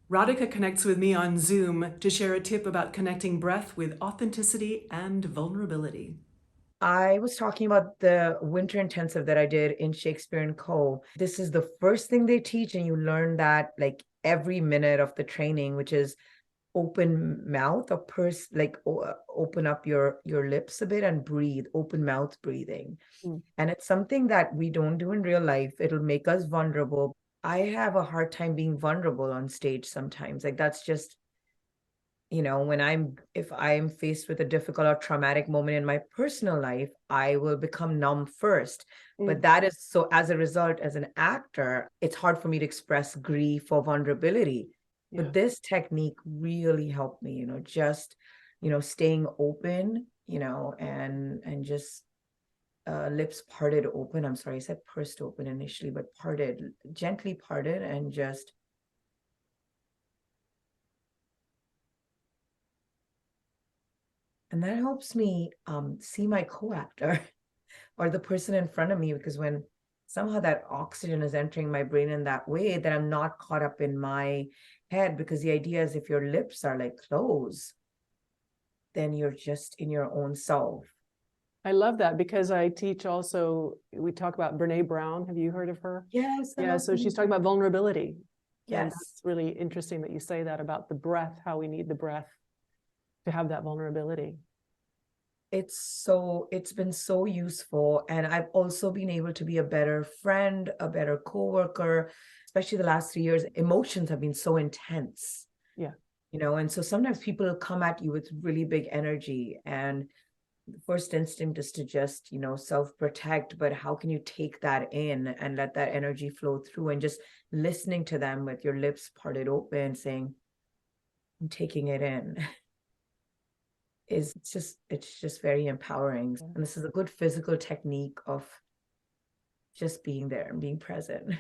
Radhika connects with me on Zoom to share a tip about connecting breath with authenticity and vulnerability. I was talking about the winter intensive that I did in Shakespeare and Co. This is the first thing they teach, and you learn that like every minute of the training, which is open mouth or open up your lips a bit and breathe, open mouth breathing. Mm. And it's something that we don't do in real life. It'll make us vulnerable. I have a hard time being vulnerable on stage sometimes. Like that's just if I'm faced with a difficult or traumatic moment in my personal life, I will become numb first. But Mm. that is so, as a result, as an actor, it's hard for me to express grief or vulnerability. Yeah. But this technique really helped me, just, staying open, and just lips parted open. I'm sorry, I said pursed open initially, but parted, gently parted, and just. And that helps me see my co-actor or the person in front of me, because when somehow that oxygen is entering my brain in that way, that I'm not caught up in my head, because the idea is if your lips are like closed, then you're just in your own self. I love that because I teach also, we talk about Brene Brown. Have you heard of her? Yes, I Yeah, love so she's Brene talking about Brown. vulnerability. And Yes. that's really interesting that you say that about the breath, how we need the breath to have that vulnerability. It's been so useful, and I've also been able to be a better friend, a better coworker. Especially the last 3 years, emotions have been so intense, Yeah. and so sometimes people will come at you with really big energy, and the first instinct is to just, self-protect. But how can you take that in and let that energy flow through, and just listening to them with your lips parted open, saying, I'm taking it in, is it's just very empowering. And this is a good physical technique of just being there and being present.